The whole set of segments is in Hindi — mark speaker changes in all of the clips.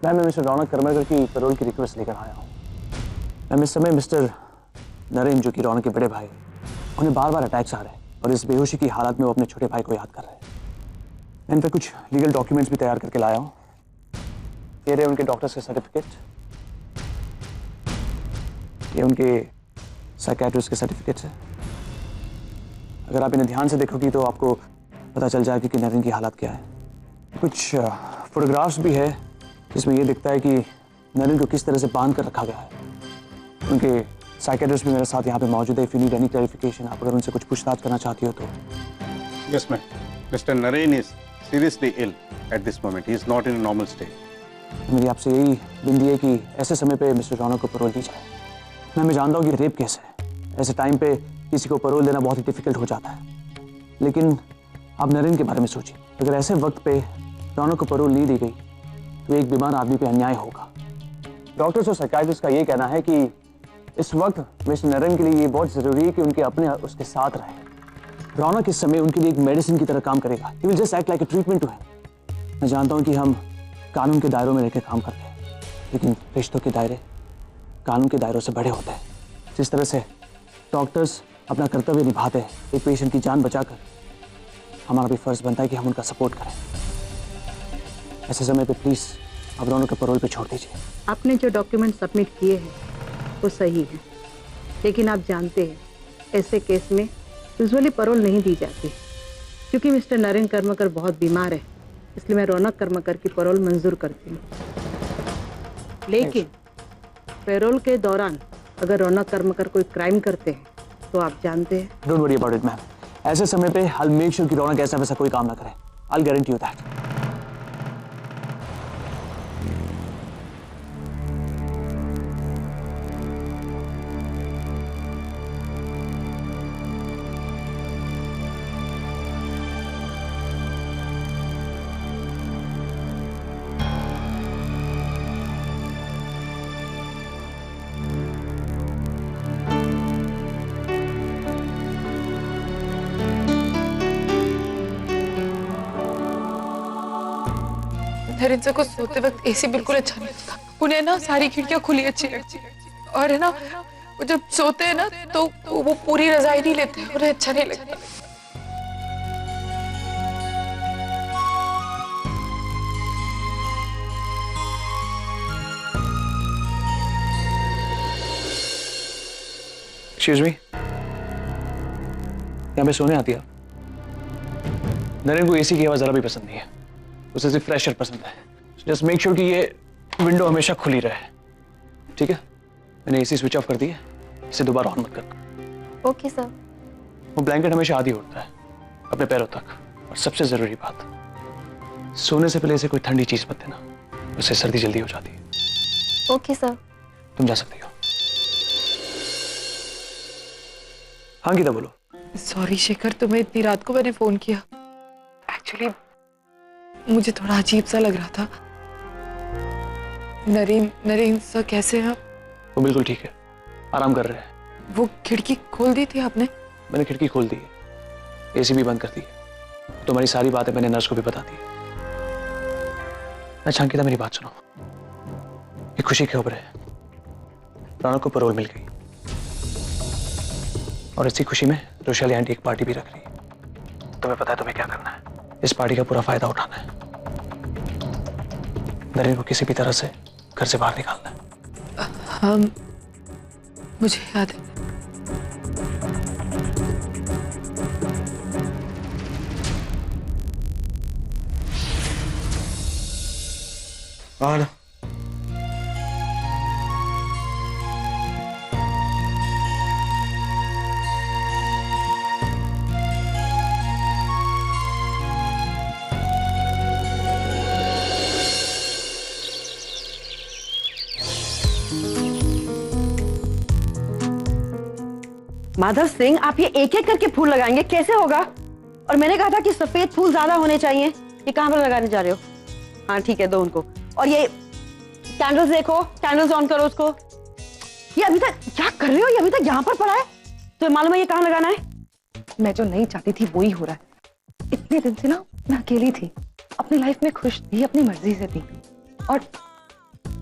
Speaker 1: मैं मिस्टर रौनक करमरकर की पैरोल की रिक्वेस्ट लेकर आया हूँ। मैम, इस समय मिस्टर नरेन, जो कि रौनक के बड़े भाई, उन्हें बार बार अटैक्स आ रहे हैं और इस बेहोशी की हालत में वो अपने छोटे भाई को याद कर रहे हैं। मैं इन पर कुछ लीगल डॉक्यूमेंट्स भी तैयार करके लाया हूँ। ये रहे उनके डॉक्टर्स के सर्टिफिकेट, ये उनके साइकियाट्रिस्ट के सर्टिफिकेट्स हैं। अगर आप इन्हें ध्यान से देखोगी तो आपको पता चल जाएगा कि नरेन की हालत क्या है। कुछ फोटोग्राफ्स भी है जिसमें यह दिखता है कि नरेन को किस तरह से बांध कर रखा गया है। उनके साइकियाट्रिस्ट भी मेरे साथ यहाँ पे मौजूद है। If you need any clarification, आप अगर उनसे कुछ पूछताछ करना चाहती हो तो।
Speaker 2: Yes ma'am, mister Naren is seriously ill at this moment, he is not in a normal state.
Speaker 1: मेरी आपसे यही विनती है कि ऐसे समय पे मिस्टर रौनक को पैरोल दी जाए। मैं जानता हूँ कि रेप केस है, ऐसे टाइम पे किसी को पैरोल देना बहुत ही डिफिकल्ट हो जाता है, लेकिन आप नरेन के बारे में सोचिए। अगर ऐसे वक्त पे रौनक को पैरोल नहीं दी गई तो एक बीमार आदमी पे अन्याय होगा। डॉक्टर्स और साइकियाट्रिस्ट का ये कहना है कि इस वक्त मिस्टर नरेन के लिए ये बहुत जरूरी है कि उनके अपने उसके साथ रहे। रौनक इस समय उनके लिए एक मेडिसिन की तरह काम करेगा। He will just act like a treatment to him। मैं जानता हूँ कि हम कानून के दायरों में रहकर काम करते हैं, लेकिन रिश्तों के दायरे कानून के दायरों से बड़े होते हैं। जिस तरह से डॉक्टर्स अपना कर्तव्य निभाते हैं एक पेशेंट की जान बचाकर, हमारा भी फर्ज बनता है कि हम उनका सपोर्ट करें। ऐसे समय पे प्लीज आप दोनों को पैरोल पे छोड़ दीजिए।
Speaker 3: आपने जो डॉक्यूमेंट सबमिट किए हैं वो सही है, लेकिन आप जानते हैं ऐसे केस में यूजुअली पैरोल नहीं दी जाती, क्योंकि मिस्टर नरेन करमरकर बहुत बीमार है। इसलिए मैं रौनक करमरकर की पैरोल मंजूर करती हूँ। लेकिन पैरोल के दौरान अगर रौनक करमरकर कोई क्राइम करते हैं तो आप जानते हैं।
Speaker 1: Don't worry about it ma'am, ऐसे समय पे I'll मेक श्योर कि रौनक ऐसा वैसा कोई काम ना करे। I'll guarantee you that।
Speaker 4: Naren sir को सोते वक्त एसी बिल्कुल अच्छा नहीं लगता। उन्हें ना सारी खिड़कियां खुली अच्छी लगती है, और है ना वो जब सोते हैं ना तो वो पूरी रजाई नहीं लेते, उन्हें अच्छा नहीं लगता।
Speaker 1: एक्सक्यूज मी, यहाँ पे सोने आती है? नरेन को एसी की हवा जरा भी पसंद नहीं है, उसे सिर्फ फ्रेश एयर पसंद है। जस्ट मेक श्योर कि ये विंडो हमेशा खुली रहे, ठीक है? मैंने एसी स्विच ऑफ कर दी है, इसे दोबारा ऑन मत करना।
Speaker 5: Okay sir.
Speaker 1: वो ब्लैंकेट हमेशा आधी उड़ता है अपने पैरों तक, और सबसे जरूरी बात, सोने से पहले इसे कोई ठंडी चीज मत देना, उससे सर्दी जल्दी हो जाती है।
Speaker 5: Okay sir.
Speaker 1: तुम जा सकती हो। हाँ गीता बोलो।
Speaker 4: सॉरी शेखर, तुम्हें इतनी रात को मैंने फोन किया। एक्चुअली मुझे थोड़ा अजीब सा लग रहा था। नरेन सर कैसे हैं?
Speaker 1: वो बिल्कुल ठीक है, आराम कर रहे हैं।
Speaker 4: वो खिड़की खोल दी थी आपने?
Speaker 1: मैंने खिड़की खोल दी है, एसी भी बंद कर दी है। तुम्हारी सारी बातें मैंने नर्स को भी बता दी है। अच्छा अंकिता, मेरी बात सुनो। एक खुशी की खबर है, रौनक को पैरोल मिल गई, और इसी खुशी में रोशाली आंटी एक पार्टी भी रख रही है। तुम्हें पता है तुम्हें क्या करना है? इस पार्टी का पूरा फायदा उठाना है। नरेन को किसी भी तरह से घर से बाहर निकालना है।
Speaker 4: हाँ, मुझे याद है।
Speaker 1: और
Speaker 6: माधव सिंह, आप ये एक एक करके फूल लगाएंगे, कैसे होगा? और मैंने कहा था कि सफेद फूल ज्यादा होने चाहिए। ये कहाँ पर लगाने जा रहे हो? हाँ ठीक है, दो उनको। और ये कैंडल्स देखो, कैंडल्स ऑन करो उसको। ये अभी तक क्या कर रहे हो? ये अभी तक यहाँ पर पड़ा है। तो मालूम है ये कहाँ लगाना है?
Speaker 7: मैं जो नहीं चाहती थी वही हो रहा है। इतने दिन से ना मैं अकेली थी, अपनी लाइफ में खुश थी, अपनी मर्जी से थी, और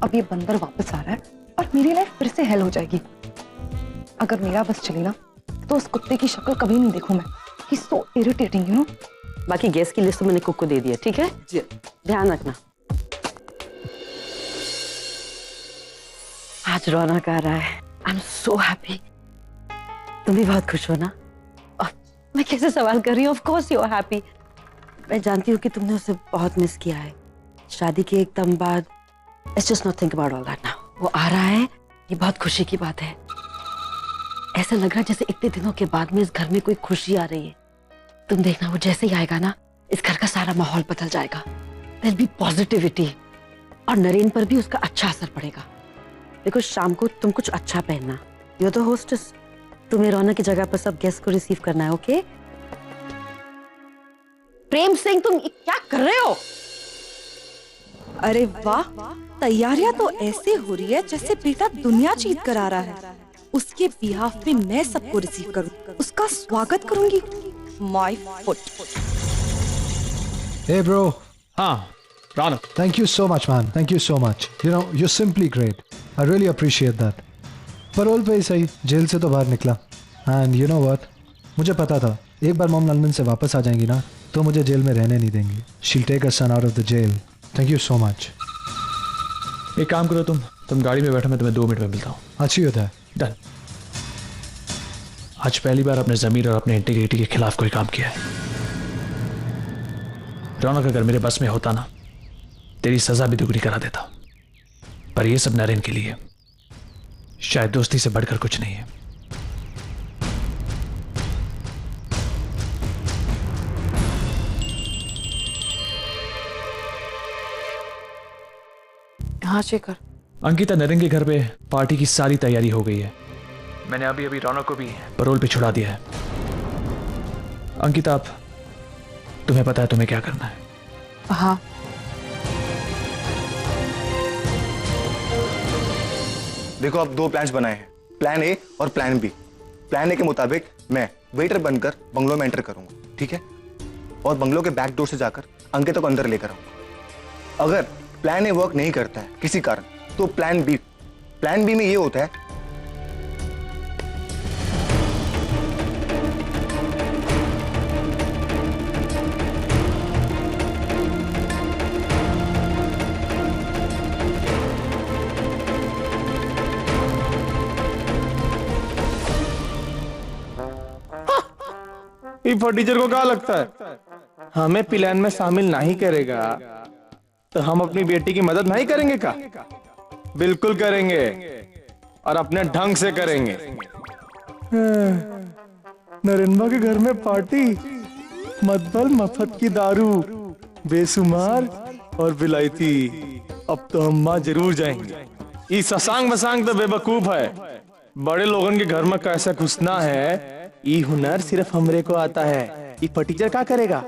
Speaker 7: अब ये बंदर वापस आ रहा है और मेरी लाइफ फिर से हेल हो जाएगी। अगर मेरा बस चली ना तो उस कुत्ते की शक्ल कभी नहीं देखूं मैं। ही सो इरिटेटिंग यू नो।
Speaker 6: बाकी गैस की लिस्ट तो मैंने कुक को दे दी है, ठीक है जी, ध्यान रखना। आज रौनक आ रहा है, आई एम सो हैप्पी। तुम भी बहुत खुश हो ना? और मैं कैसे सवाल कर रही हूँ? Of course you are happy. मैं जानती हूँ कि तुमने उसे बहुत मिस किया है। शादी के एकदम बाद let's just not think about all that now. वो आ रहा है, ये बहुत खुशी की बात है। ऐसा लग रहा है जैसे इतने दिनों के बाद में इस घर में कोई खुशी आ रही है। तुम देखना, वो जैसे ही आएगा ना, इस घर का सारा माहौल बदल जाएगा। देयर बी पॉजिटिविटी, और नरेन पर भी उसका अच्छा असर पड़ेगा। देखो, शाम को तुम कुछ अच्छा पहनना, यू आर द होस्टेस। तुम्हें रौनक की जगह पर सब गेस्ट को रिसीव करना है, ओके? प्रेम सिंह, तुम क्या कर रहे हो?
Speaker 5: अरे वाह, तैयारियां तो ऐसे हो रही है जैसे बेटा दुनिया जीत कर आ रहा है। उसके बिहाफ में मैं सबको रिसीव करूं, उसका स्वागत करूंगी। My foot.
Speaker 8: Hey bro,
Speaker 1: हाँ रौनक,
Speaker 8: thank you so much man, thank you so much. You know, you're simply great. I really appreciate that. Parole पे ही सही, जेल से तो बाहर निकला। And you know what? मुझे पता था एक बार मॉम लंदन से वापस आ जाएंगी ना तो मुझे जेल में रहने नहीं देंगी। She'll take her son out of the jail. Thank you so much.
Speaker 1: एक काम करो, तुम गाड़ी में बैठो, मैं तुम्हें 2 मिनट में मिलता हूँ।
Speaker 8: अच्छी होता है।
Speaker 1: डन। आज पहली बार अपने ज़मीर और अपने इंटीग्रिटी के खिलाफ कोई काम किया है। रौनक, अगर मेरे बस में होता ना, तेरी सजा भी दुगनी करा देता। पर यह सब नरेन के लिए, शायद दोस्ती से बढ़कर कुछ नहीं है।
Speaker 4: हाँ शेखर।
Speaker 1: अंकिता, नरेन के घर पे पार्टी की सारी तैयारी हो गई है। मैंने अभी रौनक को भी पैरोल पे छुड़ा दिया है। अंकिता, आप, तुम्हें पता है तुम्हें क्या करना है?
Speaker 4: हाँ।
Speaker 9: देखो, अब 2 प्लान्स बनाए हैं, प्लान ए और प्लान बी। प्लान ए के मुताबिक मैं वेटर बनकर बंगलो में एंटर करूंगा, ठीक है? और बंगलो के बैक डोर से जाकर अंकिता को अंदर लेकर आऊंगा। अगर प्लान ए वर्क नहीं करता है किसी कारण, तो प्लान बी में ये होता है
Speaker 10: टीचर को क्या लगता है हमें प्लान में शामिल नहीं करेगा तो हम अपनी बेटी की मदद नहीं करेंगे क्या? बिल्कुल करेंगे, और अपने ढंग से करेंगे। नरेंद्र के घर में पार्टी, मतबल मफत की दारू, बेसुमार और विलायती। अब तो हम मां जरूर जाएंगे। ये ससांग बसांग तो बेवकूफ है। बड़े लोगों के घर में कैसे घुसना है, ये हुनर सिर्फ हमरे को आता है। ये फटीचर क्या करेगा?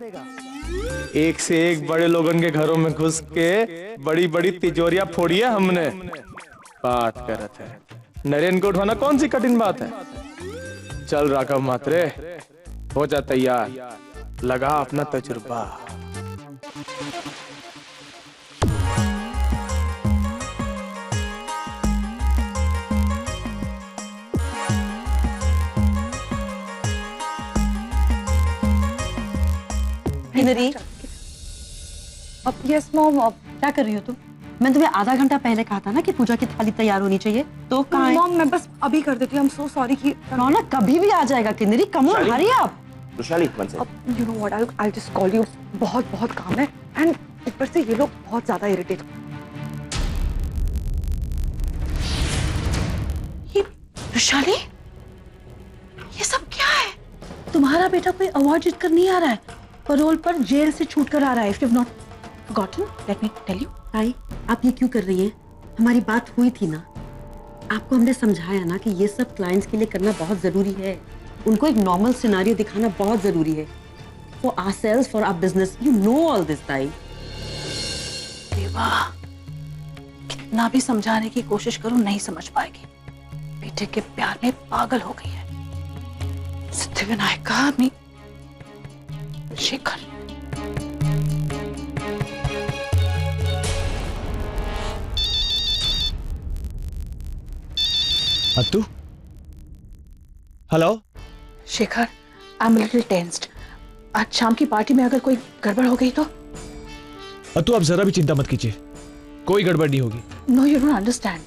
Speaker 10: एक से एक बड़े लोगों के घरों में घुस के बड़ी बड़ी तिजोरियां फोड़ी है हमने। बात करत है, नरेन को उठाना कौन सी कठिन बात है? चल राघव मात्रे, हो जा तैयार, लगा अपना तजुर्बा।
Speaker 6: अब यस मॉम, अब क्या कर रही हो तुम? मैं तुम्हें आधा घंटा पहले कहा था ना कि पूजा की थाली तैयार होनी चाहिए, तो कहाँ है?
Speaker 7: मॉम, मैं बस अभी कर देती हूँ। आई एम सो सॉरी कि
Speaker 6: रौनक कभी भी आ जाएगा। Kinnari, come on, hurry up.
Speaker 7: You know what, I just call you. बहुत काम है, एंड ऊपर से ये लोग बहुत ज्यादा इरिटेट।
Speaker 6: ये वैशाली, ये सब क्या है? तुम्हारा बेटा कोई अवार्ड जीत कर नहीं आ रहा है, पैरोल पर जेल से छूट कर आ रहा है। If you have not forgotten, let me tell you. ताई, आप ये क्यों कर रही हैं? हमारी बात हुई थी ना, आपको हमने समझाया ना कि ये सब क्लाइंट्स के लिए करना बहुत जरूरी है। उनको एक नॉर्मल सिनेरियो दिखाना बहुत जरूरी है। For ourselves, for our business, you know all this. ताई,
Speaker 11: देवा, कितना भी समझाने की कोशिश करूं नहीं समझ पाएगी। बेटे के प्यार में पागल हो गई है। सिद्धिविनायक का आदमी Shekhar.
Speaker 1: Attu, hello.
Speaker 11: Shekhar, I am little tensed. आज शाम की पार्टी में अगर कोई गड़बड़ हो गई तो?
Speaker 1: अत्तू, आप जरा भी चिंता मत कीजिए, कोई गड़बड़ नहीं होगी।
Speaker 11: No, you don't understand.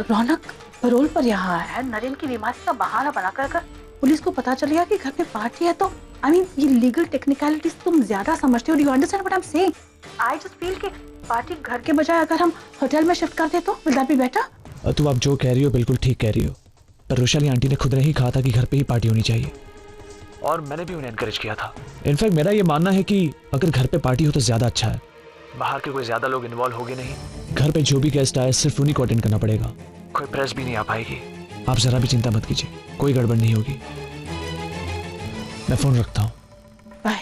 Speaker 11: Raunak parole पर यहाँ है, नरेन की बीमारी का बहाना बनाकर अगर पुलिस को पता चल गया कि घर पे पार्टी है तो आई मीन ये लीगल टेक्निकलिटीज तुम ज्यादा समझते हो। Do you understand what I am saying? I just feel कि पार्टी घर के बजाय अगर हम होटल में शिफ्ट कर दे तो विल दैट बी बेटर?
Speaker 1: अत्तू, आप जो कह रही हो बिल्कुल ठीक कह रही हो, पर रोशाली आंटी ने खुद ने ही कहा था कि घर पे ही पार्टी होनी चाहिए, और मैंने भी उन्हें एनकरेज किया था। इनफैक्ट मेरा ये मानना है कि अगर घर पे पार्टी हो तो ज्यादा अच्छा है, बाहर के कोई ज्यादा लोग इन्वॉल्व होंगे नहीं, घर पे जो भी गेस्ट आए सिर्फ उन्हीं को अटेंड करना पड़ेगा, कोई प्रेस भी नहीं आ पाएगी। आप जरा भी चिंता मत कीजिए, कोई गड़बड़ नहीं होगी। मैं फोन रखता हूँ,
Speaker 11: बाय।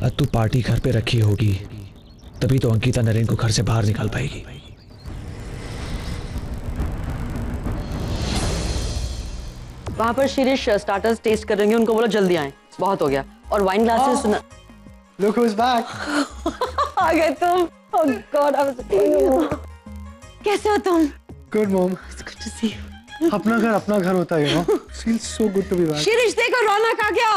Speaker 1: अत्तू, पार्टी घर पे रखी होगी तभी तो अंकिता नरेन को घर से बाहर निकाल पाएगी।
Speaker 6: वहां पर शिरीष स्टार्टर्स टेस्ट करेंगे, उनको बोलो जल्दी आए, बहुत हो गया। और वाइन ग्लासेस सुना।
Speaker 8: Look who's back.
Speaker 6: आ गए तुम। Oh God, I was... कैसे हो तुम?
Speaker 8: Good mom.
Speaker 6: It's good to see you.
Speaker 8: अपना घर होता है, you know. Feels so good to be back.
Speaker 6: Shirish देखो, रौनक आ गया।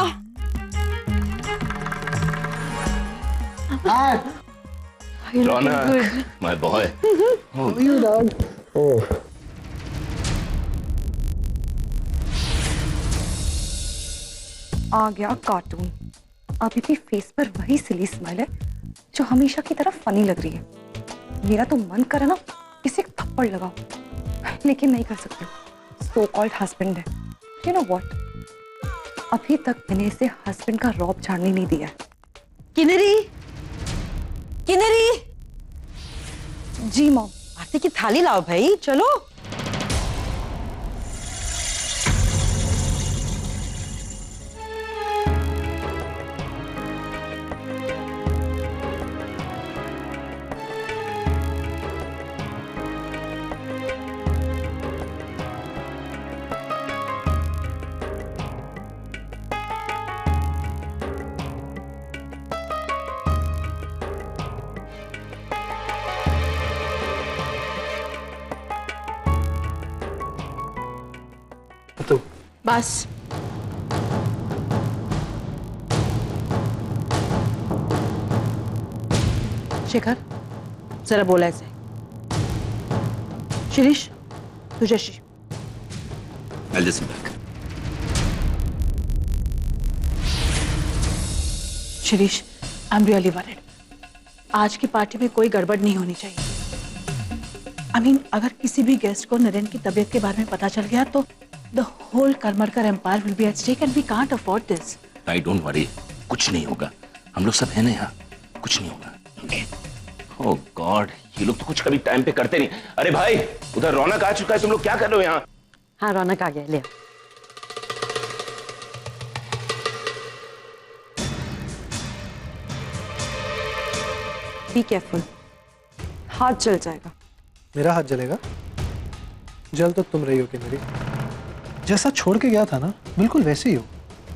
Speaker 12: रौनक, my boy.
Speaker 8: How are you, dog? Oh.
Speaker 7: आ गया कार्टून। अभी भी फेस पर वही सिली स्माइल है जो हमेशा की तरह फनी लग रही है। मेरा तो मन करे ना इसे एक थप्पड़ लगाओ, लेकिन नहीं कर सकती। सो कॉल्ड हस्बैंड है। यू नो व्हाट, अभी तक मैंने इसे हस्बैंड का रौब झाड़ने नहीं दिया।
Speaker 6: किन्नरी, किन्नरी।
Speaker 7: जी मॉम।
Speaker 6: आरती की थाली लाओ भाई, चलो।
Speaker 11: बस शेखर, जरा बोला ऐसे। शिरीष, तुझे
Speaker 12: I'll listen back.
Speaker 11: Shirish, I am really worried. आज की पार्टी में कोई गड़बड़ नहीं होनी चाहिए। आई मीन अगर किसी भी गेस्ट को नरेन की तबीयत के बारे में पता चल गया तो the whole Karmarkar empire will be at stake and we can't afford this.
Speaker 12: I don't worry. कुछ नहीं होगा, हम लोग सब हैं ना यहाँ, कुछ नहीं होगा। Okay. Oh God, ये लोग तो कुछ कभी टाइम पे करते नहीं। अरे भाई, उधर रौनक आ चुका है, तुम लोग क्या कर रहे हो यहाँ?
Speaker 6: हाँ, रौनक आ गया, ले।
Speaker 7: बी केयरफुल, हाथ जल जाएगा।
Speaker 8: मेरा हाथ जलेगा? जल तो तुम रही हो किन्नरी। जैसा छोड़ के गया था ना, बिल्कुल वैसे ही हो।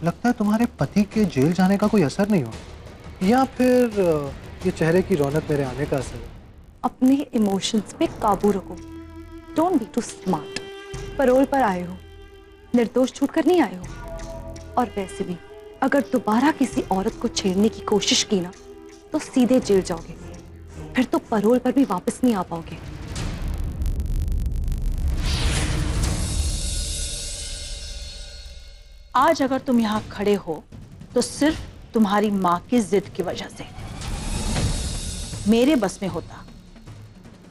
Speaker 8: लगता है तुम्हारे पति के जेल जाने का कोई असर नहीं हुआ, या फिर ये चेहरे की रौनक मेरे आने का असर है।
Speaker 7: अपने इमोशंस पे काबू रखो। Don't be too smart. Parole पर आए हो, निर्दोष छूट कर नहीं आए हो। और वैसे भी अगर दोबारा किसी औरत को छेड़ने की कोशिश की ना तो सीधे जेल जाओगे, फिर तो पैरोल पर भी वापस नहीं आ पाओगे।
Speaker 11: आज अगर तुम यहाँ खड़े हो तो सिर्फ तुम्हारी माँ की जिद की वजह से। मेरे बस में होता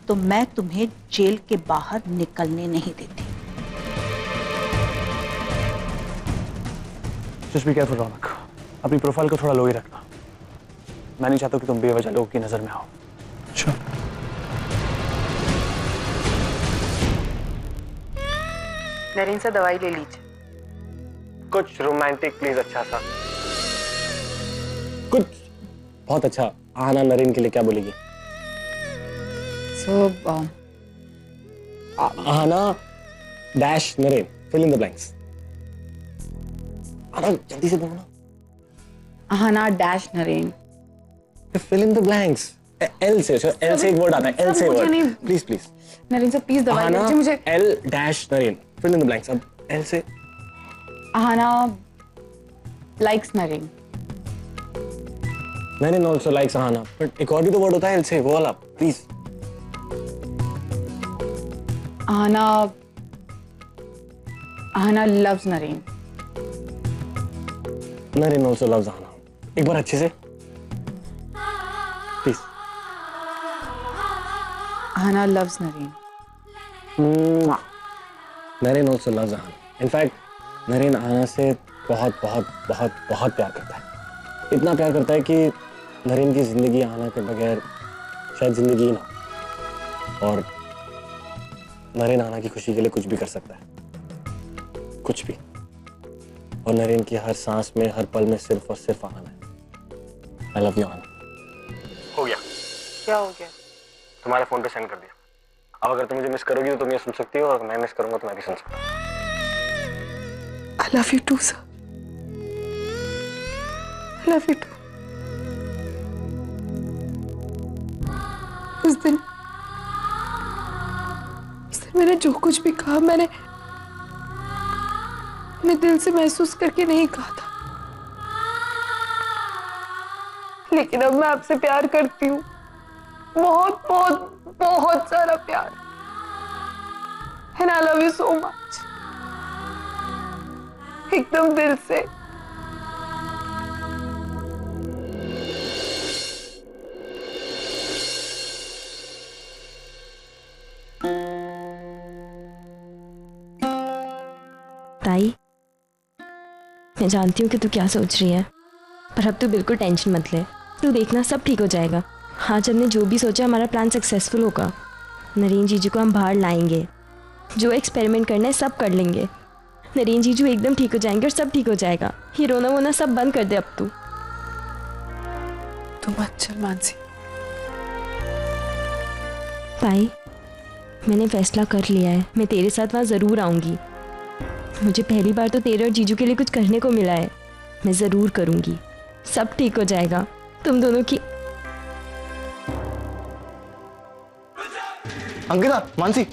Speaker 11: तो मैं तुम्हें जेल के बाहर निकलने नहीं देती।
Speaker 1: जस्ट बी केयरफुल रौनक, अपनी प्रोफाइल को थोड़ा लो ही रखना। मैं नहीं चाहता कि तुम बेवजह लोगों की नजर में आओ।
Speaker 8: अच्छा।
Speaker 3: नरेन से दवाई ले लीजिए।
Speaker 9: कुछ रोमांटिक प्लीज, अच्छा सा
Speaker 13: कुछ बहुत अच्छा। आना नरेन के लिए क्या बोलेगी? Aahana dash Naren, fill in the blanks. Aahana जल्दी से बोलो ना।
Speaker 3: Aahana dash Naren,
Speaker 13: fill in the blanks. L से एक वर्ड आता है, एल से word. Please please.
Speaker 4: Naren sir please दवाई
Speaker 13: आहाना,
Speaker 4: दीजिए मुझे।
Speaker 13: L dash Naren, fill in the blanks. अब L से
Speaker 4: Aahana likes Naren.
Speaker 13: Naren also likes Aahana, but एक और भी तो वर्ड होता है L से, वो वाला please.
Speaker 4: Aahana loves Naren.
Speaker 13: Naren also loves Aahana. एक बार अच्छे से please.
Speaker 4: Aahana loves Naren.
Speaker 13: Naren also loves Aahana. In fact Naren Aahana से बहुत बहुत बहुत बहुत प्यार करता है। इतना प्यार करता है कि नरेन की जिंदगी आहाना के बगैर शायद जिंदगी ही ना हो। और नरेन आहाना की खुशी के लिए कुछ भी कर सकता है, कुछ भी। और नरेन की हर सांस में, हर पल में सिर्फ और सिर्फ आहाना है। I love you Aahana. हो गया।
Speaker 4: क्या हो गया?
Speaker 13: तुम्हारे फोन पे सेंड कर दिया। अब अगर तुम मुझे मिस करोगी तो तुम ये सुन सकती हो, और मैं मिस करूंगा तो मैं भी सुन सकता हूँ।
Speaker 4: I love you too, sir. I love you too. उस दिन मैंने जो कुछ भी कहा मैंने दिल से महसूस करके नहीं कहा था, लेकिन अब मैं आपसे प्यार करती हूँ, बहुत बहुत बहुत सारा प्यार। And I love you so much. एकदम दिल से।
Speaker 14: ताई, मैं जानती हूँ कि तू क्या सोच रही है, पर अब तू बिल्कुल टेंशन मत ले। तू देखना सब ठीक हो जाएगा। आज हमने जो भी सोचा हमारा प्लान सक्सेसफुल होगा। नरेन जीजू को हम बाहर लाएंगे, जो एक्सपेरिमेंट करना है सब कर लेंगे। नरेन जीजू एकदम ठीक हो जाएंगे और सब ठीक हो जाएगा। ये रोना वोना सब बंद कर दे अब तू।
Speaker 4: मत चल मानसी।
Speaker 14: ताई, मैंने फैसला कर लिया है, मैं तेरे साथ वहाँ ज़रूर आऊँगी। मुझे पहली बार तो तेरे और जीजू के लिए कुछ करने को मिला है। मैं ज़रूर करूँगी, सब ठीक हो जाएगा। तुम दोनों की।
Speaker 9: अंकिता, मानसी,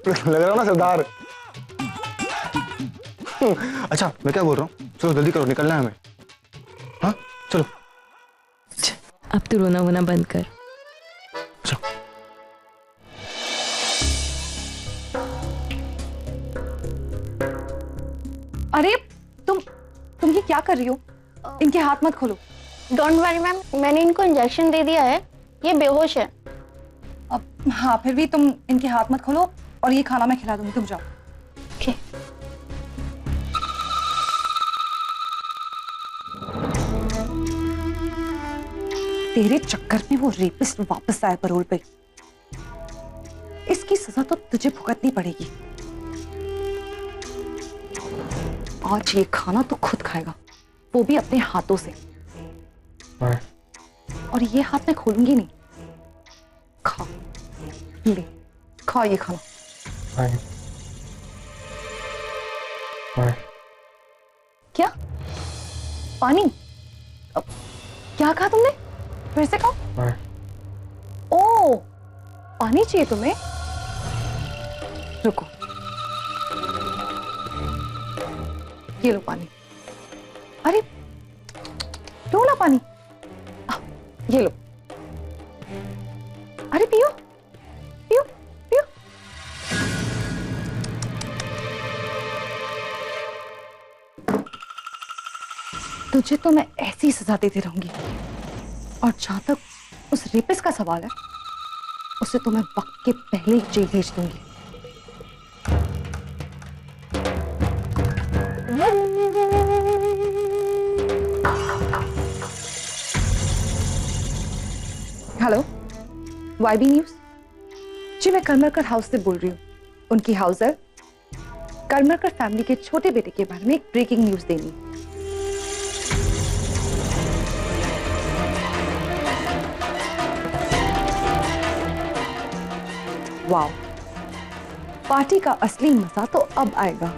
Speaker 9: लग रहा हूँ ना सरदार। अच्छा मैं क्या बोल रहा हूँ, चलो जल्दी करो, निकलना है हमें। हाँ चलो।
Speaker 14: अब तू रोना वोना बंद कर।
Speaker 7: अरे तुम ये क्या कर रही हो? इनके हाथ मत खोलो।
Speaker 15: डोंट वरी मैम, मैंने इनको इंजेक्शन दे दिया है, ये बेहोश है।
Speaker 7: अब हाँ, फिर भी तुम इनके हाथ मत खोलो, और ये खाना मैं खिला दूंगी, तुम जाओ।
Speaker 15: Okay.
Speaker 7: तेरे चक्कर में वो रेपिस्ट वापस आया पैरोल पे। इसकी सजा तो तुझे भुगतनी पड़ेगी। आज ये खाना तो खुद खाएगा, वो भी अपने हाथों से। और ये हाथ मैं खोलूंगी नहीं। खा, ले, खा ये खाना। क्या? पानी? क्या कहा तुमने? फिर से कहो। ओ, पानी चाहिए तुम्हें? रुको, ये लो पानी। अरे लो ना पानी, ये लो। अरे पियो पियो पियो। तुझे तो मैं ऐसी सजा देती रहूंगी, और जहां तक उस रेपिस्ट का सवाल है, उसे तो मैं वक्त के पहले ही जेल भेज दूंगी। हेलो, YB न्यूज जी, मैं करमरकर हाउस से बोल रही हूँ। उनकी हाउसर करमरकर फैमिली के छोटे बेटे के बारे में एक ब्रेकिंग न्यूज देनी। वाओ, पार्टी का असली मजा तो अब आएगा।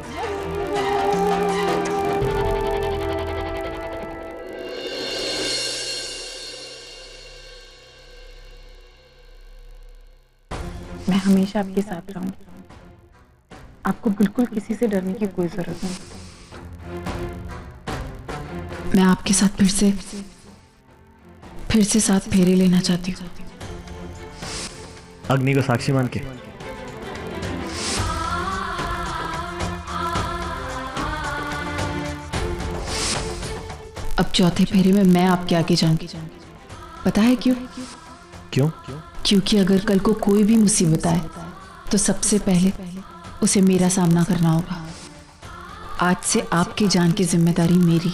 Speaker 11: मैं हमेशा आपके साथ रहूंगी। आपको बिल्कुल किसी से डरने की कोई जरूरत नहीं। मैं आपके साथ फिर से साथ फेरे लेना चाहती हूँ।
Speaker 13: अग्नि को साक्षी मान के।
Speaker 11: अब चौथे फेरे में मैं आपके आगे जाऊंगी। पता है क्यों?
Speaker 13: क्यों?
Speaker 11: क्योंकि अगर कल को कोई भी मुसीबत आए तो सबसे पहले उसे मेरा सामना करना होगा। आज से आपकी जान की जिम्मेदारी मेरी।